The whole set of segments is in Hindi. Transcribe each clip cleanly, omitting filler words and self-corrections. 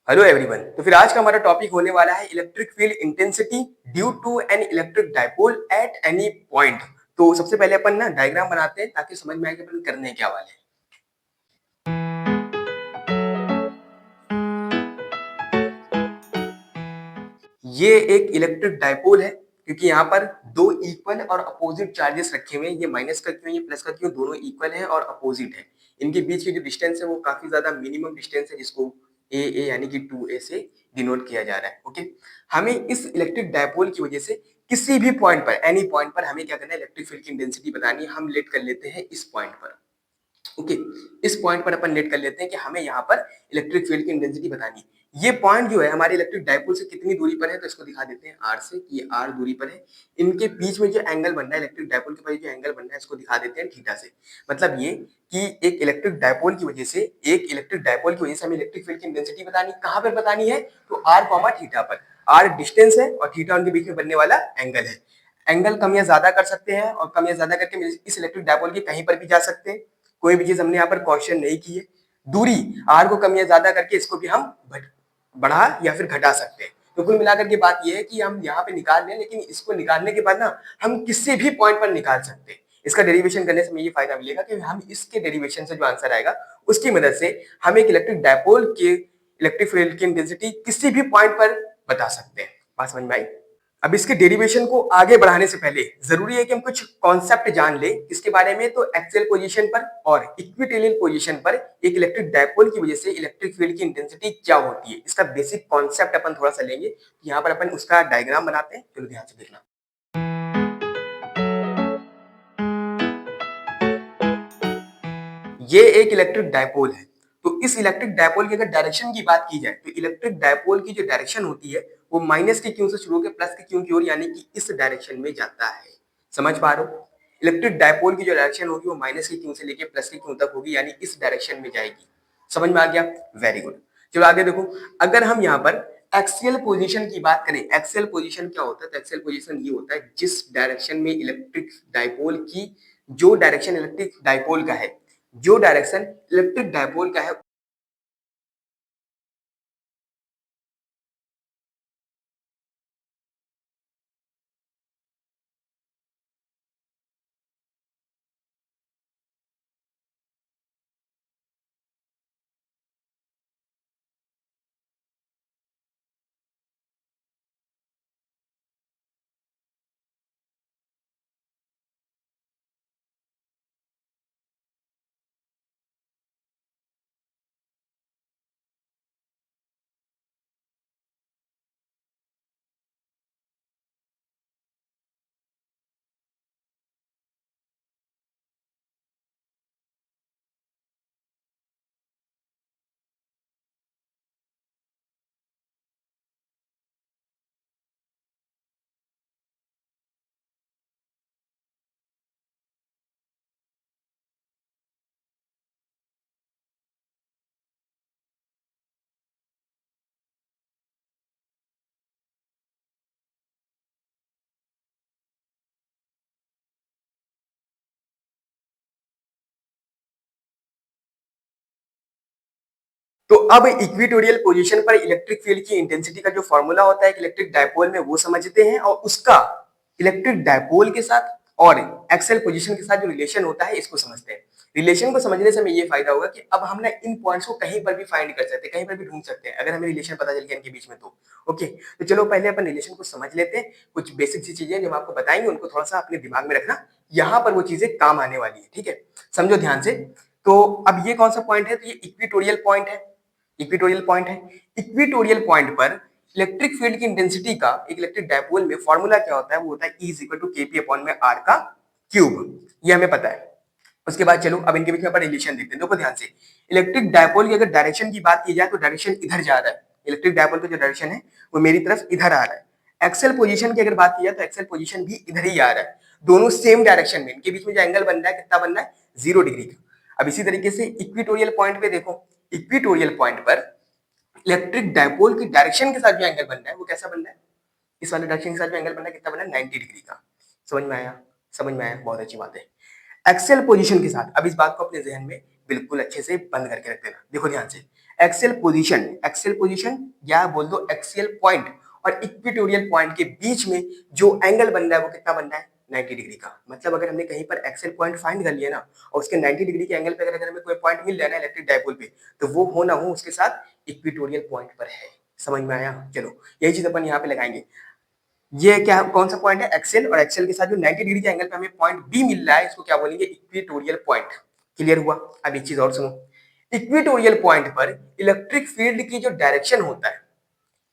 Hello everyone. तो फिर आज का हमारा टॉपिक होने वाला है electric field intensity due to an electric dipole at any point. तो सबसे पहले अपन ना डायग्राम बनाते हैं ताकि समझ में आए कि अपन करने क्या वाले हैं। ये एक इलेक्ट्रिक डाइपोल है क्योंकि यहाँ पर दो इक्वल और अपोजिट चार्जेस रखे हुए हैं। ये माइनस का क्यों, ये प्लस का क्यों, दोनों इक्वल है और अपोजिट है। इनके बीच की जो डिस्टेंस है वो काफी ज्यादा मिनिमम डिस्टेंस है जिसको ए यानी कि 2a से डिनोट किया जा रहा है। ओके, हमें इस इलेक्ट्रिक डाइपोल की वजह से किसी भी पॉइंट पर, एनी पॉइंट पर हमें क्या करना है, इलेक्ट्रिक फील्ड की इंटेंसिटी बतानी है। हम लेट कर लेते हैं इस पॉइंट पर। ओके, इस पॉइंट पर अपन लेट कर लेते हैं कि हमें यहाँ पर इलेक्ट्रिक फील्ड की इंटेंसिटी बतानी है। ये पॉइंट जो है हमारे इलेक्ट्रिक डाइपोल से कितनी दूरी पर है, तो इसको दिखा देते हैं आर से कि ये आर दूरी पर है। इनके बीच में जो एंगल बन रहा है, इलेक्ट्रिक डाइपोल के पास जो एंगल बन रहा है, इसको दिखा देते हैं थीटा से। मतलब ये कि एक इलेक्ट्रिक डाइपोल की वजह से, एक इलेक्ट्रिक डाइपोल की वजह से हमें इलेक्ट्रिक फील्ड की इंटेंसिटी बतानी, कहां पर बतानी है, तो आर कॉमा थीटा पर। आर डिस्टेंस है और थीटा उनके बीच में बनने वाला एंगल है। एंगल कम या ज्यादा कर सकते हैं और कम या ज्यादा करके इस इलेक्ट्रिक डाइपोल के कहीं पर भी जा सकते हैं। कोई भी चीज हमने यहाँ पर क्वेश्चन नहीं की है। दूरी आर को कम या ज्यादा करके इसको भी हम बढ़ा या फिर घटा सकते हैं। तो कुल मिलाकर के बात यह है कि हम यहाँ पे निकाल लें, लेकिन इसको निकालने के बाद ना हम किसी भी पॉइंट पर निकाल सकते हैं। इसका डेरिवेशन करने से हमें ये फायदा मिलेगा कि हम इसके डेरिवेशन से जो आंसर आएगा उसकी मदद से हम एक इलेक्ट्रिक डाइपोल के इलेक्ट्रिक फील्ड की इंटेंसिटी किसी भी पॉइंट पर बता सकते हैं। बात समझ में आई? अब इसके डेरिवेशन को आगे बढ़ाने से पहले जरूरी है कि हम कुछ कॉन्सेप्ट जान ले इसके बारे में। तो एक्सियल पोजीशन पर और इक्विटोरियल पोजीशन पर एक इलेक्ट्रिक डाइपोल की वजह से इलेक्ट्रिक फील्ड की इंटेंसिटी क्या होती है, इसका बेसिक कॉन्सेप्ट अपन थोड़ा सा लेंगे। यहाँ पर अपन उसका डायग्राम बनाते हैं, चलो ध्यान से देखना। ये एक इलेक्ट्रिक डाइपोल है। तो इस इलेक्ट्रिक डाइपोल की अगर डायरेक्शन की बात की जाए तो इलेक्ट्रिक डाइपोल की जो डायरेक्शन होती है वो माइनस के क्यू से शुरू होकर प्लस के क्यू की ओर यानी कि इस डायरेक्शन में जाता है। समझ पा रहे हो? इलेक्ट्रिक डाइपोल की जो डायरेक्शन होगी वो माइनस के क्यू से लेकर प्लस के क्यू तक होगी, यानी इस डायरेक्शन में जाएगी। समझ में आ गया? Very good. चलो आगे देखो। अगर हम यहाँ पर एक्सियल पोजीशन की बात करें, एक्सियल पोजीशन क्या होता है, तो एक्सियल पोजीशन ये होता है जिस डायरेक्शन में इलेक्ट्रिक डाइपोल की, जो डायरेक्शन इलेक्ट्रिक डाइपोल का है, जो डायरेक्शन इलेक्ट्रिक डाइपोल का है। तो अब इक्वेटोरियल पोजीशन पर इलेक्ट्रिक फील्ड की इंटेंसिटी का जो फॉर्मूला होता है इलेक्ट्रिक डाइपोल में, वो समझते हैं और उसका इलेक्ट्रिक डाइपोल के साथ और एक्सियल पोजीशन के साथ जो रिलेशन होता है इसको समझते हैं। रिलेशन को समझने से हमें ये फायदा होगा कि अब हम ना इन पॉइंट्स को कहीं पर भी फाइंड कर सकते हैं, कहीं पर भी ढूंढ सकते हैं अगर हमें रिलेशन पता चल गया इनके बीच में तो। ओके, तो चलो पहले अपन रिलेशन को समझ लेते हैं। कुछ बेसिक सी चीजें जो हम आपको बताएंगे उनको थोड़ा सा अपने दिमाग में रखना, यहाँ पर वो चीजें काम आने वाली है। ठीक है, समझो ध्यान से। तो अब ये कौन सा पॉइंट है, तो ये इक्वेटोरियल पॉइंट है। इक्वेटोरियल पॉइंट है। इक्वेटोरियल पॉइंट पर इलेक्ट्रिक फील्ड की इंटेंसिटी का एक इलेक्ट्रिक डाइपोल में फॉर्मूला क्या होता है, वो होता है E equal to KP upon में आर का क्यूब। ये हमें पता है। उसके बाद चलो अब इनके बीच में अपन रिलेशन देखते हैं। देखो ध्यान से, इलेक्ट्रिक डाइपोल की अगर डायरेक्शन की बात की जाए तो डायरेक्शन इधर जा रहा है। इलेक्ट्रिक डाइपोल का जो डायरेक्शन है वो मेरी तरफ इधर आ रहा है। एक्सेल पोजीशन की अगर बात की जाए तो एक्सेल पोजीशन भी इधर ही आ रहा है। दोनों सेम डायरेक्शन में, इनके बीच में जो एंगल बन रहा है कितना बन रहा है, 0 डिग्री का। अब इसी तरीके से इक्वेटोरियल पॉइंट पे देखो, इक्वेटोरियल पॉइंट पर इलेक्ट्रिक डाइपोल की डायरेक्शन के साथ जो एंगल बन रहा है वो कैसा बन रहा है, इस वाले डायरेक्शन के साथ जो एंगल बन रहा है कितना बन रहा है, 90 डिग्री का। समझ में आया? समझ में आया, बहुत अच्छी बात है। एक्सेल पोजीशन के साथ, अब इस बात को अपने जहन में बिल्कुल अच्छे से बंद करके रख देना। देखो ध्यान से, एक्सियल पोजीशन या बोल दो एक्सियल पॉइंट और इक्वेटोरियल पॉइंट के बीच में जो एंगल बन रहा है वो कितना बन रहा है 90 डिग्री का। मतलब अगर हमने कहीं पर एक्सियल पॉइंट फाइंड कर लिया ना और उसके 90 डिग्री के एंगल पे अगर हमें कोई पॉइंट मिल रहा है ना इलेक्ट्रिक डायपोल पे, तो वो हो ना हो उसके साथ इक्वेटोरियल पॉइंट पर है। समझ में आया? चलो यही चीज अपन यहाँ पे लगाएंगे। ये क्या कौन सा पॉइंट है? एक्सेल, और एक्सेल के साथ जो 90 डिग्री के एंगल पे हमें पॉइंट बी मिल रहा है इसको क्या बोलेंगे? Equatorial point. क्लियर हुआ? अब एक चीज और सुनो, इक्वेटोरियल पॉइंट पर इलेक्ट्रिक फील्ड की जो डायरेक्शन होता है,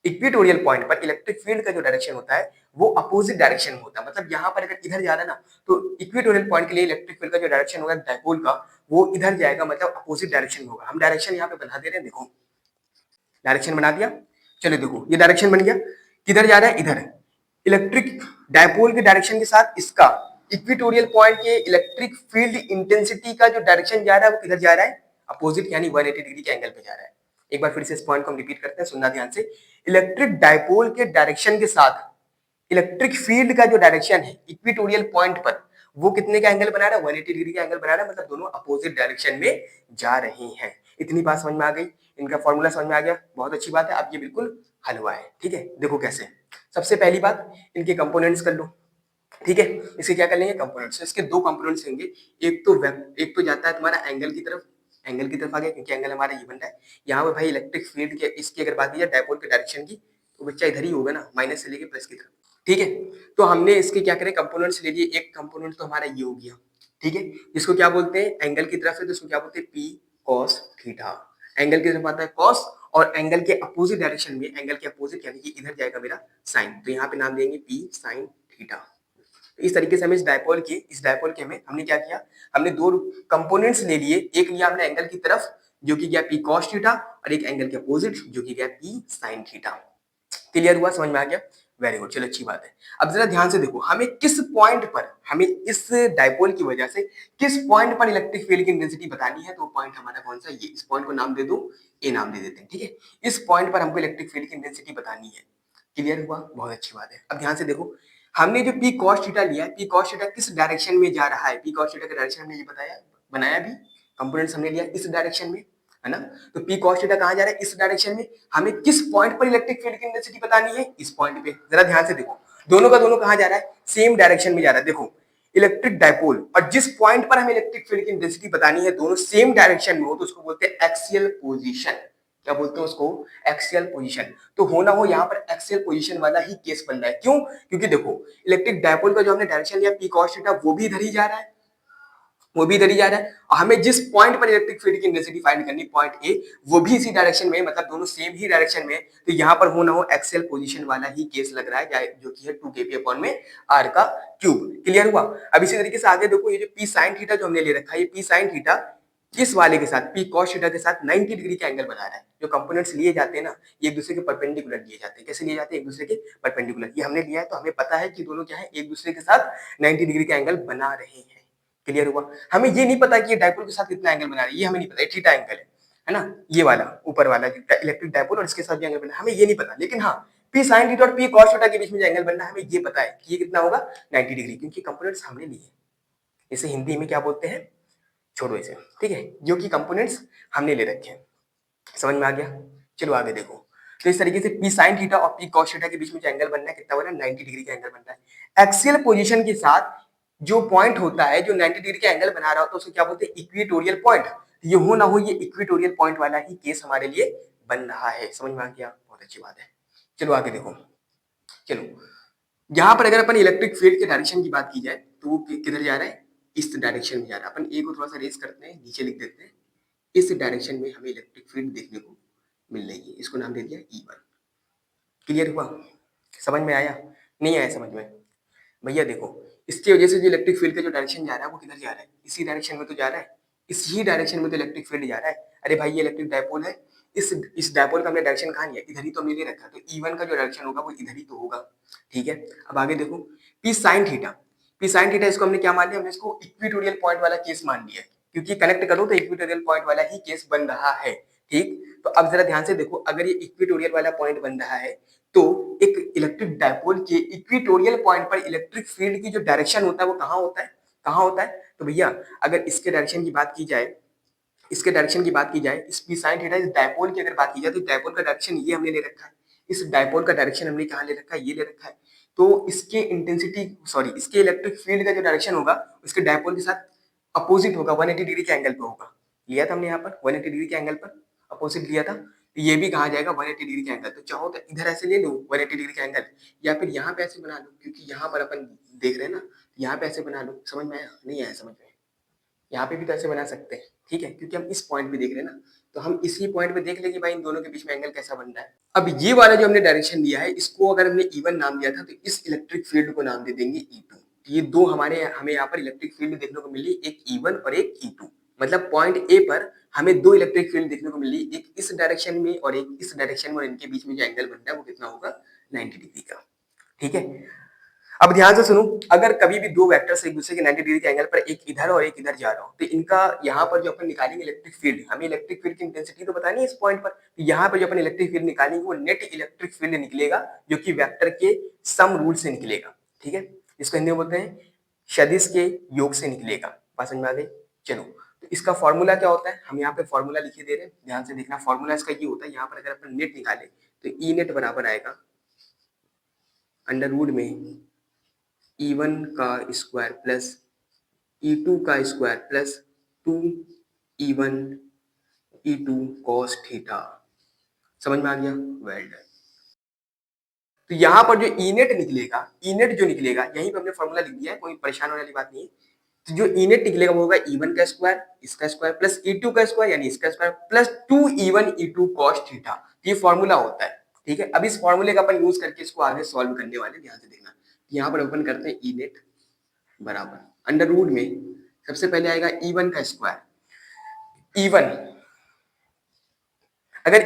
इक्वेटोरियल पॉइंट पर इलेक्ट्रिक फील्ड का जो डायरेक्शन होता है वो अपोजिट डायरेक्शन में होता है। मतलब यहाँ पर अगर इधर जा रहा है ना तो इक्वेटोरियल पॉइंट के लिए इलेक्ट्रिक फील्ड का जो डायरेक्शन होगा डायपोल का वो इधर जाएगा, मतलब अपोजिट डायरेक्शन में होगा। हम डायरेक्शन यहाँ पे बना दे रहे हैं, देखो डायरेक्शन बना दिया। चलो देखो ये डायरेक्शन बन गया, किधर जा रहा है? इधर। इलेक्ट्रिक डायपोल के डायरेक्शन के साथ इसका इक्वेटोरियल पॉइंट के इलेक्ट्रिक फील्ड इंटेंसिटी का जो डायरेक्शन जा रहा है वो किधर जा रहा है? अपोजिट, यानी 180 डिग्री के एंगल पे जा रहा है। एक बार फिर से इस पॉइंट को हम रिपीट करते हैं, सुनना ध्यान से। इलेक्ट्रिक डायपोल के डायरेक्शन के साथ इलेक्ट्रिक फील्ड का जो डायरेक्शन है इक्वेटोरियल पॉइंट पर वो कितने का एंगल बना रहा है? 180 डिग्री का एंगल बना रहा है। मतलब दोनों अपोजिट डायरेक्शन में जा रहे हैं। इतनी बात समझ में आ गई? इनका फॉर्मूला समझ में आ गया? बहुत अच्छी बात है। अब ये बिल्कुल हल हुआ है। ठीक है, देखो कैसे। सबसे पहली बात, इनके कंपोनेंट्स कर लो। ठीक है, इसके क्या कर लेंगे? कंपोनेंट्स। इसके दो कंपोनेंट्स होंगे, एक तो जाता है तुम्हारा एंगल की तरफ, एंगल की तरफ आ गया क्योंकि एंगल हमारा ये बन रहा है। यहाँ पे भाई इलेक्ट्रिक फील्ड के इसकी अगर बात की जाए डायपोल के डायरेक्शन की, तो बच्चा इधर ही होगा ना, माइनस से लेके प्लस की तरफ। ठीक है, तो हमने इसके क्या करें? कंपोनेंट्स ले लिए। एक कंपोनेंट तो हमारा ये हो गया, ठीक है, जिसको क्या बोलते हैं? एंगल की तरफ है तो इसको क्या बोलते हैं? P cos theta. एंगल की तरफ आता है कॉस, और एंगल के अपोजिट डायरेक्शन में, एंगल के अपोजिट यानी कि इधर जाएगा मेरा साइन, तो यहाँ पे नाम देंगे पी साइन थीटा। इस तरीके से हमें इस डायपोल के हमें हमने क्या किया? हमने दो कंपोनेंट्स ले लिए। एक लिया हमने एंगल की तरफ जो कि गया पी कॉस थीटा, और एक एंगल के अपोजिट जो कि गया पी साइन थीटा। क्लियर हुआ? समझ में आ गया? वेरी गुड, चलो अच्छी बात है। अब जरा ध्यान से देखो, हमें किस पॉइंट पर, हमें इस डायपोल की वजह से किस पॉइंट पर इलेक्ट्रिक फील्ड की इंटेंसिटी बतानी है, तो पॉइंट हमारा कौन सा? ये। इस पॉइंट को नाम दे दो, ए नाम दे देते हैं। ठीक है, इस पॉइंट पर हमको इलेक्ट्रिक फील्ड की इंटेंसिटी बतानी है। क्लियर हुआ? बहुत अच्छी बात है। अब ध्यान से देखो, हमने जो पी कॉस थीटा लिया है, पी कॉस थीटा किस डायरेक्शन में जा रहा है? पी कॉस थीटा का डायरेक्शन हमने ये बताया, बनाया भी। कंपोनेंट्स हमने लिया इस डायरेक्शन में, है ना? तो पी कॉस थीटा कहाँ जा रहा है? इस डायरेक्शन में। हमें किस पॉइंट पर इलेक्ट्रिक फील्ड की इंटेंसिटी बतानी है? इस पॉइंट पे। जरा ध्यान से देखो, दोनों का दोनों कहाँ जा रहा है? सेम डायरेक्शन में जा रहा है। देखो इलेक्ट्रिक डायपोल, और जिस पॉइंट पर हमें इलेक्ट्रिक फील्ड की इंटेंसिटी बतानी है दोनों सेम डायरेक्शन में हो तो उसको बोलते हैं एक्सियल पोजीशन। क्या बोलते हैं उसको? Axial position. तो होना हो यहाँ पर एक्सियल पोजीशन वाला ही केस बन रहा है। क्यों? क्योंकि देखो इलेक्ट्रिक डायपोल का जो हमने डायरेक्शन लिया पी कॉस थीटा वो भी इधर ही जा रहा है, वो भी इधर ही जा रहा है, और हमें जिस पॉइंट पर इलेक्ट्रिक फील्ड की इंटेंसिटी फाइंड करनी पॉइंट ए, वो भी इसी डायरेक्शन में, मतलब दोनों सेम ही डायरेक्शन में। तो यहाँ पर हो ना हो एक्सियल पोजीशन वाला ही केस लग रहा है, जो कि है 2kp अपॉन में r का क्यूब। क्लियर हुआ? अब इसी तरीके से आगे देखो, ये जो पी साइन थीटा जो हमने ले रखा है, ये पी साइन थीटा किस वाले के साथ? पी कॉस थीटा के साथ 90 डिग्री का एंगल बना रहा है। जो कंपोनेंट्स लिए जाते हैं ना, ये एक दूसरे के परपेंडिकुलर लिए जाते हैं। कैसे लिए जाते हैं? एक दूसरे के परपेंडिकुलर। ये हमने लिया है तो हमें पता है कि दोनों क्या है? एक दूसरे के साथ 90 डिग्री का एंगल बना रहे हैं। क्लियर हुआ? हमें ये नहीं पता कि ये डायपोल के साथ कितना एंगल बना रहा है, ये हमें नहीं पता। ये थीटा एंगल है ना, ये वाला ऊपर वाला इलेक्ट्रिक डायपोल, और इसके साथ भी एंगल बना है, हमें ये नहीं पता। लेकिन हाँ, पी साइन थीटा और पी कॉस थीटा के बीच में जो एंगल बनना है हमें ये पता है कि ये कितना होगा? 90 डिग्री, क्योंकि कंपोनेंट्स हमने लिए। इसे हिंदी में क्या बोलते हैं? छोड़ो इसे। ठीक है, जो कि कंपोनेंट्स हमने ले रखे हैं। समझ में आ गया? चलो आगे देखो। तो इस तरीके से पी साइन थीटा और पी कॉस थीटा के बीच में जो एंगल बनना है कितना बन रहा है? 90 डिग्री का एंगल बन रहा है। एक्सियल पोजीशन के साथ जो पॉइंट होता है जो 90 डिग्री का एंगल बना रहा होता है उसको क्या बोलते हैं? Equatorial point. ये हो ना हो ये इक्वेटोरियल पॉइंट वाला ही केस हमारे लिए बन रहा है। समझ में आ गया? बहुत अच्छी बात है। चलो आगे देखो। चलो यहाँ पर अगर अपन इलेक्ट्रिक फील्ड के डायरेक्शन की बात की जाए तो वो किधर जा रहा है? इस डायरेक्शन में जा रहा है। अपन ए को थोड़ा सा रेस करते हैं, नीचे लिख देते हैं। इस डायरेक्शन में हमें इलेक्ट्रिक फील्ड देखने को मिल रही है, इसको नाम दे दिया E1। क्लियर हुआ? समझ में आया? नहीं आया समझ में? भैया देखो, इसकी वजह से जो इलेक्ट्रिक फील्ड का जो डायरेक्शन जा रहा है वो किधर जा रहा है? इसी डायरेक्शन में तो जा रहा है, इसी डायरेक्शन में तो इलेक्ट्रिक फील्ड जा रहा है। अरे भाई ये इलेक्ट्रिक डायपोल है, इस डायपोल का हमने डायरेक्शन कहाँ लिया? इधर ही तो हमने ले रखा है, तो E1 का जो डायरेक्शन होगा वो इधर ही तो होगा। ठीक है, अब आगे देखो, P sine theta, P sine theta इसको हमने क्या मान लिया? हमने इसको इक्वेटोरियल पॉइंट वाला केस मान लिया, क्योंकि कनेक्ट करो तो इक्वेटोरियल पॉइंट वाला ही केस बन रहा है। ठीक, तो अब जरा ध्यान से देखो, अगर ये इक्वेटोरियल वाला पॉइंट बन रहा है तो एक इलेक्ट्रिक डायपोल के इक्वेटोरियल पॉइंट पर इलेक्ट्रिक फील्ड की जो डायरेक्शन होता है वो कहाँ होता है? कहाँ होता है? तो भैया अगर इसके डायरेक्शन की बात की जाए इसके डायरेक्शन की बात की जाए, इस पी साइन थीटा इस डायपोल की अगर बात की जाए तो डायपोल का डायरेक्शन ये हमने ले रखा है, इस डायपोल का डायरेक्शन हमने कहाँ ले रखा है, ये ले रखा है। तो इसके इंटेंसिटी सॉरी इसके इलेक्ट्रिक फील्ड का जो डायरेक्शन होगा उसके डायपोल के साथ अपोजिट होगा, 180 डिग्री के एंगल पे होगा। लिया था हमने यहाँ पर 180 डिग्री के एंगल पर अपोजिट लिया था, तो ये भी कहा जाएगा 180 डिग्री के एंगल। तो चाहो तो इधर ऐसे ले लो 180 डिग्री के एंगल, या फिर यहाँ पे ऐसे बना लो, क्योंकि यहाँ पर अपन देख रहे हैं ना, यहाँ पे ऐसे बना लो। समझ में आया? नहीं आया समझ में? यहाँ पे भी तो ऐसे बना सकते हैं, ठीक है, क्योंकि हम इस पॉइंट पे देख रहे हैं ना, तो हम इसी पॉइंट पे देख ले कि भाई इन दोनों के बीच में एंगल कैसा बन रहा है। अब ये वाला जो हमने डायरेक्शन दिया है, इसको अगर हमने E1 नाम दिया था तो इस इलेक्ट्रिक फील्ड को नाम दे देंगे E2। ये दो हमें यहाँ पर इलेक्ट्रिक फील्ड देखने को मिली, एक E1 और एक E2। मतलब पॉइंट ए पर हमें दो इलेक्ट्रिक फील्ड देखने को मिली, एक इस डायरेक्शन में और एक इस डायरेक्शन में, और इनके बीच में जो एंगल बन रहा है वो कितना होगा, 90 डिग्री का। ठीक है, अब ध्यान से सुनो, अगर कभी भी दो वेक्टर्स एक दूसरे के 90 डिग्री के एंगल पर, एक इधर और एक इधर जा रहा हो, तो इनका यहाँ पर जो अपन निकालेंगे इलेक्ट्रिक फील्ड, हमें इलेक्ट्रिक फील्ड की इंटेंसिटी तो बतानी है इस पॉइंट पर, तो यहाँ पर जो अपन इलेक्ट्रिक फील्ड निकालेंगे वो नेट इलेक्ट्रिक फील्ड निकलेगा, जो कि वेक्टर के सम रूल से निकलेगा। ठीक है, इसको हिंदी में बोलते हैं सदिश के योग से निकलेगा। बात समझ में आ गई? चलो, तो इसका फॉर्मूला क्या होता है, हम यहाँ पे फॉर्मूला लिखे दे रहे हैं, ध्यान से देखना। फॉर्मूला इसका ये होता है, यहाँ पर अगर अपन नेट निकाले तो ई नेट बराबर आएगा अंडर रूट में E1 का स्क्वायर प्लस E2 का square plus 2E1 E2 cos theta. समझ में आ गया? Well done. तो यहाँ पर जो ई नेट निकलेगा, ई नेट जो निकलेगा, यहीं पे हमने फॉर्मूला लिख दिया है, कोई परेशान होने वाली बात नहीं है। तो जो ई नेट निकलेगा वो होगा E1 का स्क्वायर, इसका स्क्वायर प्लस E2 का स्क्वायर यानी इसका square plus 2E1 E2 cos theta. ये फॉर्मूला होता है। ठीक है, अब इस फॉर्मूले का अपन यूज करके इसको आगे सॉल्व करने वाले, ध्यान से देखना। यहाँ पर ओपन करते हैं ई नेट बराबर अंडर रूट में, सबसे पहले आएगा E1 का स्क्वायर। E1 अगर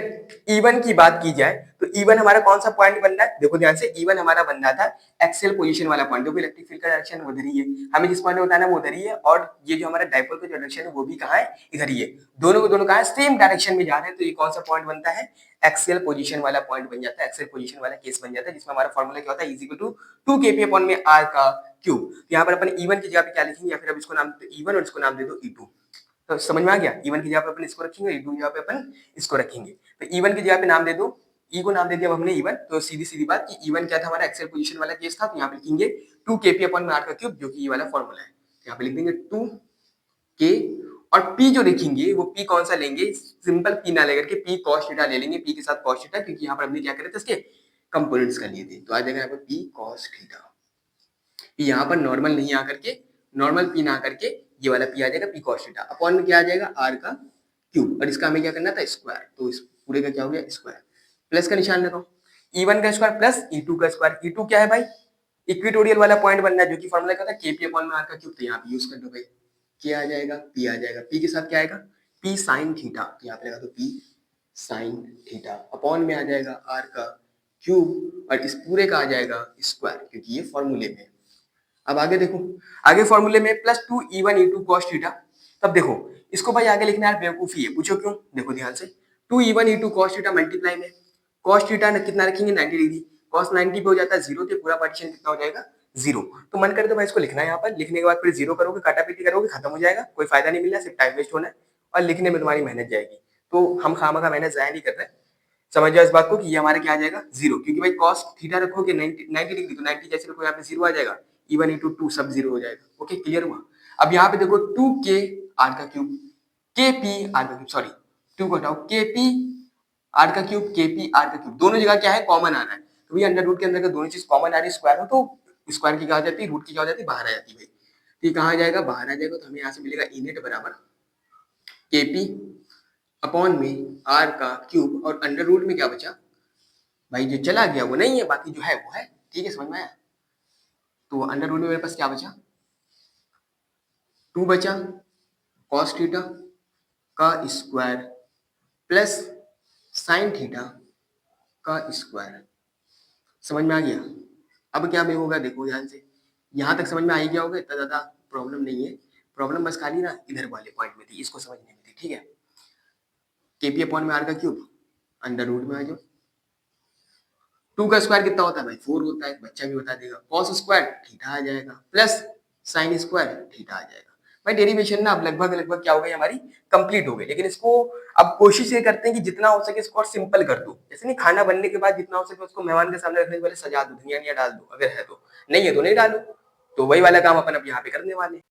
E1 की बात की जाए तो E1 हमारा कौन सा पॉइंट बन रहा है, देखो ध्यान से, E1 हमारा बन रहा था एक्सियल पोजीशन वाला पॉइंट, जो इलेक्ट्रिक फील्ड का डायरेक्शन उधर ही है, हमें जिस पॉइंट पे बताना है वो उधर ही है, और ये जो हमारा डायपोल का जो डायरेक्शन है वो भी कहाँ है, इधर ही है। दोनों को दोनों कहाँ है, सेम डायरेक्शन में जा रहे हैं, तो ये कौन सा पॉइंट बनता है, एक्सियल पोजीशन वाला पॉइंट बन जाता है, एक्सियल पोजीशन वाला केस बन जाता है, जिसमें हमारा फॉर्मूला क्या होता है, is equal to 2kp upon में r का क्यूब। यहाँ पर अपन E1 की जगह पे क्या लिखेंगे, या फिर अब इसको नाम E1 और इसको नाम दे दो E2। तो समझ में आ गया, E1 की जगह पे अपन इसको रखेंगे, E2 की जगह पे अपन इसको रखेंगे। तो E1 की जगह पे नाम दे दो, E को नाम दे दिया अब हमने E1, तो सीधी सीधी बात कि E1 क्या था, हमारा एक्सियल पोजीशन वाला केस था, तो यहाँ पे लिखेंगे 2kp अपॉन में r का क्यूब, जो कि ये वाला फॉर्मूला है। यहाँ पे लिख देंगे 2k, और p जो लिखेंगे वो p कौन सा लेंगे, सिंपल p ना लेकर के p cos थीटा ले लेंगे, p के साथ cos थीटा, क्योंकि यहाँ पर हमने क्या करे थे, इसके कंपोनेंट्स कर लिए थे। तो आ जाएगा यहाँ पर p cos थीटा। यहाँ पर नॉर्मल नहीं आकर के, नॉर्मल p ना करके ये वाला p आ जाएगा p cos थीटा, अपॉन में क्या आ जाएगा r का क्यूब, और इसका हमें क्या करना था, स्क्वायर। तो इस पूरे का क्या हो गया, स्क्वायर। प्लस का निशान लगाओ, E1 का स्क्वायर प्लस E2 का स्क्वायर। E2 क्या है भाई, इक्वेटोरियल वाला पॉइंट बनना है, जो कि फॉर्मूला क्या था, kp अपॉन में r का क्यूब। तो यहाँ पे यूज कर दो भाई, क्या आ जाएगा, p आ जाएगा, p के साथ क्या आएगा, p sin थीटा। तो यहाँ पे लगा दो p sin थीटा, अपॉन में आ जाएगा r का क्यूब, और इस पूरे का आ जाएगा स्क्वायर, क्योंकि ये फॉर्मूले में। अब आगे देखो, आगे फॉर्मूले में plus 2E1 E2 cos theta. तब देखो इसको भाई आगे लिखना है, बेवकूफी है, पूछो क्यों, देखो ध्यान से, 2E1 E2 cos theta multiply में cos थीटा कितना रखेंगे, 90 डिग्री, cos 90 पे हो जाता है 0, तो पूरा पार्टीशन कितना हो जाएगा, 0। तो मन करे तो भाई इसको लिखना है यहाँ पर, लिखने के बाद फिर 0 करोगे, काटापीटी करोगे, खत्म हो जाएगा, कोई फायदा नहीं मिलना, सिर्फ टाइम वेस्ट होना है, और लिखने में तुम्हारी मेहनत जाएगी। तो हम खामखा मेहनत जाया नहीं कर रहे, समझ जाओ इस बात को कि ये हमारा क्या आ जाएगा, 0, क्योंकि भाई cos थीटा रखोगे 90 डिग्री, तो 90 जैसे रखो यहाँ पे 0 आ जाएगा, E1 E2 2 सब 0 हो जाएगा। ओके, क्लियर हुआ? अब यहाँ पे देखो 2k r का क्यूब, kp r का क्यूब, सॉरी 2 को हटाओ, kp r का क्यूब, kp r का क्यूब, दोनों जगह क्या है, कॉमन आना है। तो भैया अंडर रूट के अंदर का दोनों चीज कॉमन आ रही है, स्क्वायर हो तो स्क्वायर की क्या हो जाती है, रूट की क्या हो जाती है, बाहर आ जाती है भाई। तो ये कहाँ आ जाएगा, बाहर आ जाएगा, तो हमें यहाँ से मिलेगा ई नेट बराबर kp अपॉन में r का क्यूब, और अंडर रूट में क्या बचा भाई, जो चला गया वो नहीं है, बाकी जो है वो है। ठीक है, समझ में आया? तो अंडर रूट में मेरे पास क्या बचा, 2 बचा cos थीटा का स्क्वायर प्लस sin थीटा का स्क्वायर। समझ में आ गया? अब क्या में होगा, देखो ध्यान से, यहां तक समझ में आ ही गया होगा, इतना ज्यादा प्रॉब्लम नहीं है। प्रॉब्लम बस खाली ना इधर वाले पॉइंट में थी, इसको समझने में थी। ठीक है, केपी अपॉन में आर का क्यूब, अंडर रूट में आ जाओ, 2 का स्क्वायर कितना होता है भाई, 4 होता है, बच्चा भी बता देगा, cos स्क्वायर थीटा आ जाएगा, प्लस sin स्क्वायर थीटा आ जाएगा। भाई डेरिवेशन ना अब लगभग क्या हो गई हमारी कंप्लीट हो गई, लेकिन इसको अब कोशिश ये करते हैं कि जितना हो सके इसको और सिंपल कर दो। जैसे नहीं खाना बनने के बाद जितना हो सके उसको मेहमान के सामने रखने से पहले सजा दो, धनिया-वनिया डाल दो, अगर है तो। नहीं है तो नहीं डालो। तो वही वाला काम अपन अब यहाँ पे करने वाले हैं।